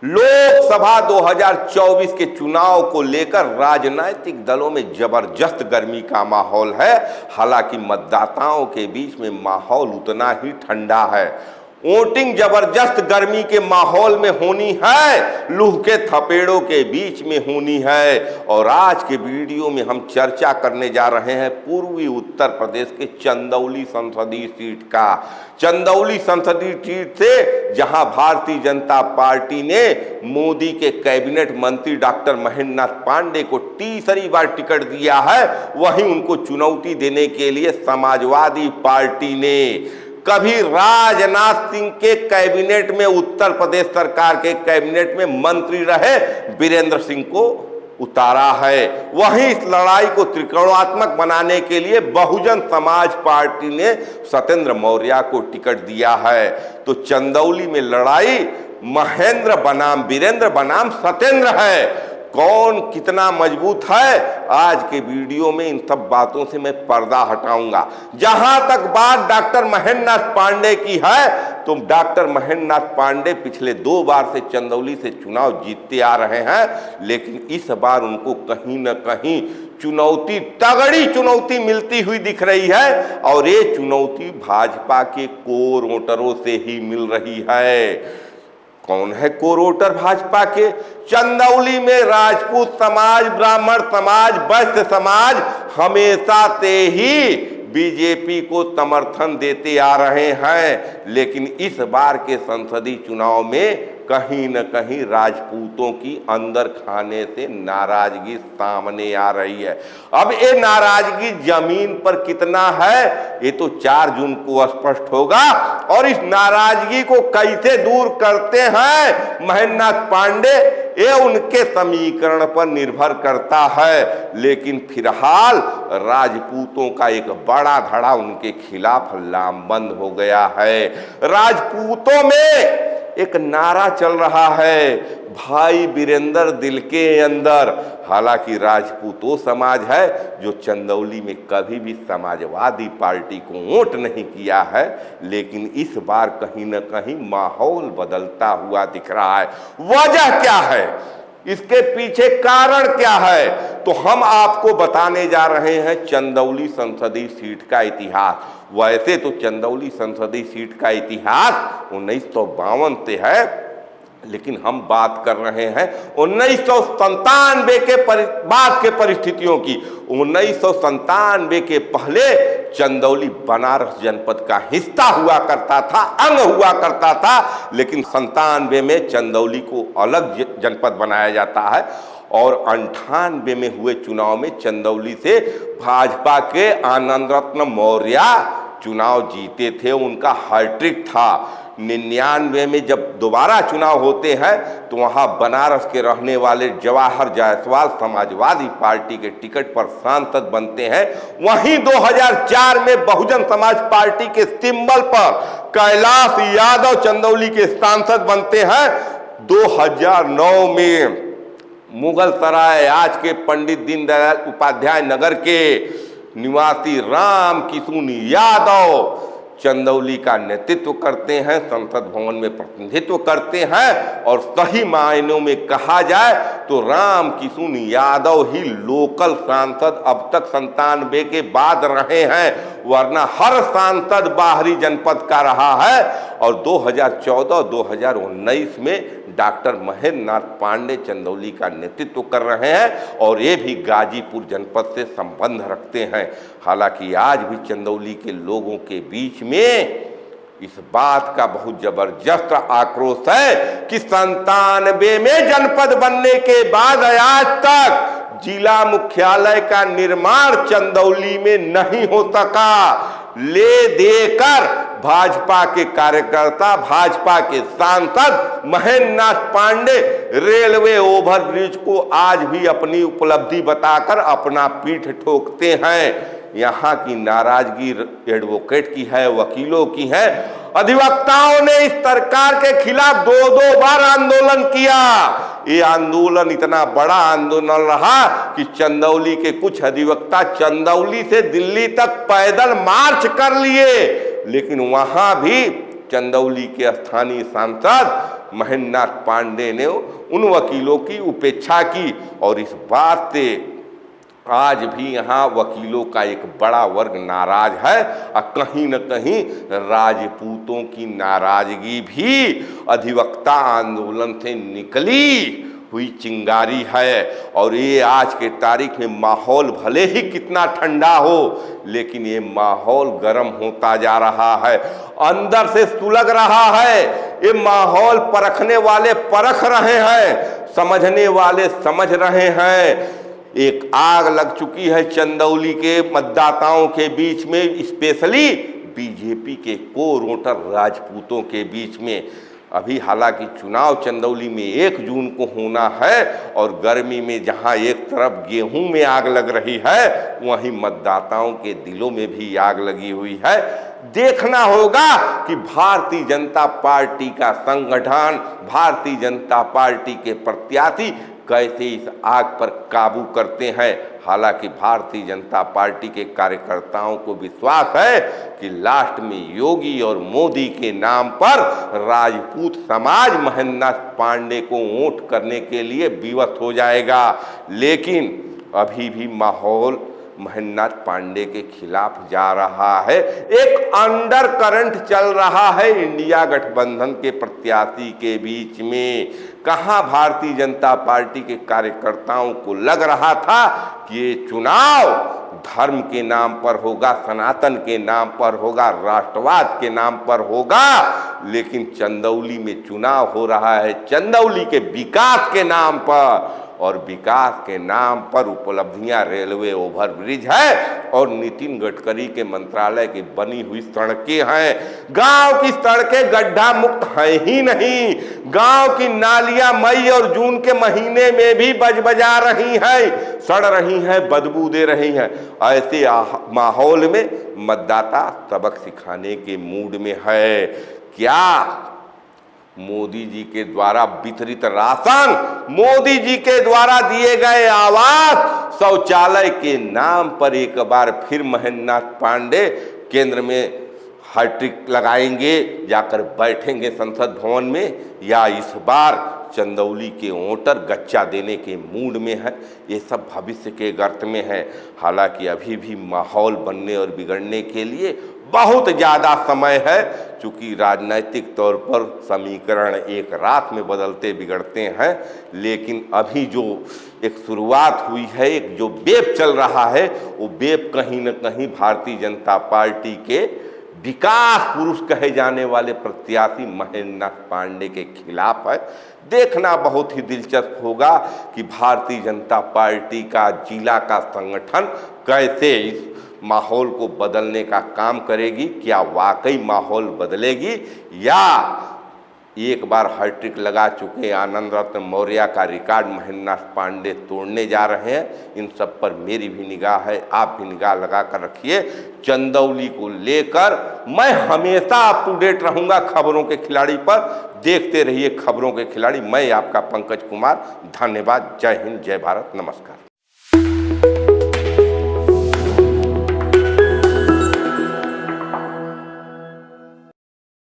लोकसभा 2024 के चुनाव को लेकर राजनीतिक दलों में जबरदस्त गर्मी का माहौल है। हालांकि मतदाताओं के बीच में माहौल उतना ही ठंडा है। वोटिंग जबरदस्त गर्मी के माहौल में होनी है, लूह के थपेड़ों के बीच में होनी है। और आज के वीडियो में हम चर्चा करने जा रहे हैं पूर्वी उत्तर प्रदेश के चंदौली संसदीय सीट का। चंदौली संसदीय सीट से जहां भारतीय जनता पार्टी ने मोदी के कैबिनेट मंत्री डॉक्टर महेंद्र नाथ पांडे को तीसरी बार टिकट दिया है, वहीं उनको चुनौती देने के लिए समाजवादी पार्टी ने कभी राजनाथ सिंह के कैबिनेट में, उत्तर प्रदेश सरकार के कैबिनेट में मंत्री रहे वीरेंद्र सिंह को उतारा है। वहीं इस लड़ाई को त्रिकोणात्मक बनाने के लिए बहुजन समाज पार्टी ने सत्येंद्र मौर्य को टिकट दिया है। तो चंदौली में लड़ाई महेंद्र बनाम वीरेंद्र बनाम सत्येंद्र है। कौन कितना मजबूत है, आज के वीडियो में इन सब बातों से मैं पर्दा हटाऊंगा। जहां तक बात डॉक्टर महेंद्र नाथ पांडे की है, तो डॉक्टर महेंद्र नाथ पांडे पिछले 2 बार से चंदौली से चुनाव जीतते आ रहे हैं, लेकिन इस बार उनको कहीं न कहीं चुनौती, तगड़ी चुनौती मिलती हुई दिख रही है। और ये चुनौती भाजपा के कोर वोटरों से ही मिल रही है। कौन है कोर वोटर भाजपा के? चंदौली में राजपूत समाज, ब्राह्मण समाज, वैश्य समाज हमेशा से ही बीजेपी को समर्थन देते आ रहे हैं, लेकिन इस बार के संसदीय चुनाव में कहीं न कहीं राजपूतों की अंदर खाने से नाराजगी सामने आ रही है। अब ये नाराजगी जमीन पर कितना है, ये तो 4 जून को स्पष्ट होगा। और इस नाराजगी को कैसे दूर करते हैं महेंद्र नाथ पांडे, ये उनके समीकरण पर निर्भर करता है। लेकिन फिलहाल राजपूतों का एक बड़ा धड़ा उनके खिलाफ लामबंद हो गया है। राजपूतों में एक नारा चल रहा है, भाई वीरेंद्र दिल के अंदर। हालांकि राजपूत वो समाज है जो चंदौली में कभी भी समाजवादी पार्टी को वोट नहीं किया है, लेकिन इस बार कहीं न कहीं माहौल बदलता हुआ दिख रहा है। वजह क्या है, इसके पीछे कारण क्या है, तो हम आपको बताने जा रहे हैं चंदौली संसदीय सीट का इतिहास। वैसे तो चंदौली संसदीय सीट का इतिहास 1952 से है, लेकिन हम बात कर रहे हैं 1997 के बाद के परिस्थितियों की। 1997 के पहले चंदौली बनारस जनपद का हिस्सा हुआ करता था, अंग हुआ करता था, लेकिन 97 में चंदौली को अलग जनपद बनाया जाता है। और 98 में हुए चुनाव में चंदौली से भाजपा के आनंद रत्न मौर्य चुनाव जीते थे, उनका हैट्रिक था। 99 में जब दोबारा चुनाव होते हैं तो वहां बनारस के रहने वाले जवाहर जायसवाल समाजवादी पार्टी के टिकट पर सांसद बनते हैं। वहीं 2004 में बहुजन समाज पार्टी के सिंबल पर कैलाश यादव चंदौली के सांसद बनते हैं। 2009 में मुगल सराय, आज के पंडित दीनदयाल उपाध्याय नगर के निवासी राम किशुन यादव चंदौली का नेतृत्व करते हैं, संसद भवन में प्रतिनिधित्व करते हैं। और सही मायनों में कहा जाए तो राम किशुन यादव ही लोकल सांसद अब तक 97 के बाद रहे हैं, वरना हर सांसद बाहरी जनपद का रहा है। और 2014-2019 में डॉक्टर महेंद्र नाथ पांडे चंदौली का नेतृत्व कर रहे हैं और ये भी गाजीपुर जनपद से संबंध रखते हैं। हालांकि आज भी चंदौली के लोगों के बीच में इस बात का बहुत जबरदस्त आक्रोश है कि 97 में जनपद बनने के बाद आज तक जिला मुख्यालय का निर्माण चंदौली में नहीं हो सका। ले देकर भाजपा के कार्यकर्ता, भाजपा के सांसद महेंद्र नाथ पांडे रेलवे ओवरब्रिज को आज भी अपनी उपलब्धि बताकर अपना पीठ ठोकते हैं। यहाँ की नाराजगी एडवोकेट की है, वकीलों की है। अधिवक्ताओं ने इस सरकार के खिलाफ 2 बार आंदोलन किया। ये आंदोलन इतना बड़ा आंदोलन रहा कि चंदौली के कुछ अधिवक्ता चंदौली से दिल्ली तक पैदल मार्च कर लिए, लेकिन वहां भी चंदौली के स्थानीय सांसद महेंद्रनाथ पांडे ने उन वकीलों की उपेक्षा की और इस बात से आज भी यहाँ वकीलों का एक बड़ा वर्ग नाराज है और कहीं न कहीं राजपूतों की नाराजगी भी अधिवक्ता आंदोलन से निकली हुई चिंगारी है। और ये आज के तारीख में माहौल भले ही कितना ठंडा हो, लेकिन ये माहौल गर्म होता जा रहा है, अंदर से सुलग रहा है। ये माहौल परखने वाले परख रहे हैं, समझने वाले समझ रहे हैं। एक आग लग चुकी है चंदौली के मतदाताओं के बीच में, स्पेशली बीजेपी के कोर वोटर राजपूतों के बीच में। अभी हालांकि चुनाव चंदौली में 1 जून को होना है और गर्मी में जहां एक तरफ गेहूं में आग लग रही है, वहीं मतदाताओं के दिलों में भी आग लगी हुई है। देखना होगा कि भारतीय जनता पार्टी का संगठन, भारतीय जनता पार्टी के प्रत्याशी कैसे इस आग पर काबू करते हैं। हालांकि भारतीय जनता पार्टी के कार्यकर्ताओं को विश्वास है कि लास्ट में योगी और मोदी के नाम पर राजपूत समाज महेंद्रनाथ पांडे को वोट करने के लिए विवश हो जाएगा। लेकिन अभी भी माहौल महेंद्रनाथ पांडे के खिलाफ जा रहा है। एक अंडर करंट चल रहा है इंडिया गठबंधन के प्रत्याशी के बीच में। कहां भारतीय जनता पार्टी के कार्यकर्ताओं को लग रहा था कि ये चुनाव धर्म के नाम पर होगा, सनातन के नाम पर होगा, राष्ट्रवाद के नाम पर होगा, लेकिन चंदौली में चुनाव हो रहा है चंदौली के विकास के नाम पर। और विकास के नाम पर उपलब्धियां रेलवे ओवरब्रिज है और नितिन गडकरी के मंत्रालय की बनी हुई सड़कें हैं। गांव की सड़कें गड्ढा मुक्त हैं ही नहीं। गांव की नालियां मई और जून के महीने में भी बजबजा रही हैं, सड़ रही हैं, बदबू दे रही हैं। ऐसे माहौल में मतदाता सबक सिखाने के मूड में है। क्या मोदी जी के द्वारा वितरित राशन, मोदी जी के द्वारा दिए गए आवास, शौचालय के नाम पर एक बार फिर महेंद्रनाथ पांडे केंद्र में हैट्रिक लगाएंगे, जाकर बैठेंगे संसद भवन में, या इस बार चंदौली के वोटर गच्चा देने के मूड में है? ये सब भविष्य के गर्त में है। हालांकि अभी भी माहौल बनने और बिगड़ने के लिए बहुत ज़्यादा समय है, चूँकि राजनीतिक तौर पर समीकरण एक रात में बदलते बिगड़ते हैं। लेकिन अभी जो एक शुरुआत हुई है, एक जो वेव चल रहा है, वो वेव कहीं न कहीं भारतीय जनता पार्टी के विकास पुरुष कहे जाने वाले प्रत्याशी महेंद्रनाथ पांडे के खिलाफ है। देखना बहुत ही दिलचस्प होगा कि भारतीय जनता पार्टी का जिला का संगठन कैसे इस माहौल को बदलने का काम करेगी। क्या वाकई माहौल बदलेगी, या एक बार हैट्रिक लगा चुके आनंद रत्न मौर्य का रिकॉर्ड महेंद्रनाथ पांडे तोड़ने जा रहे हैं? इन सब पर मेरी भी निगाह है, आप भी निगाह लगा कर रखिए। चंदौली को लेकर मैं हमेशा अप टू डेट रहूंगा खबरों के खिलाड़ी पर। देखते रहिए खबरों के खिलाड़ी। मैं आपका पंकज कुमार, धन्यवाद। जय हिंद, जय भारत, नमस्कार।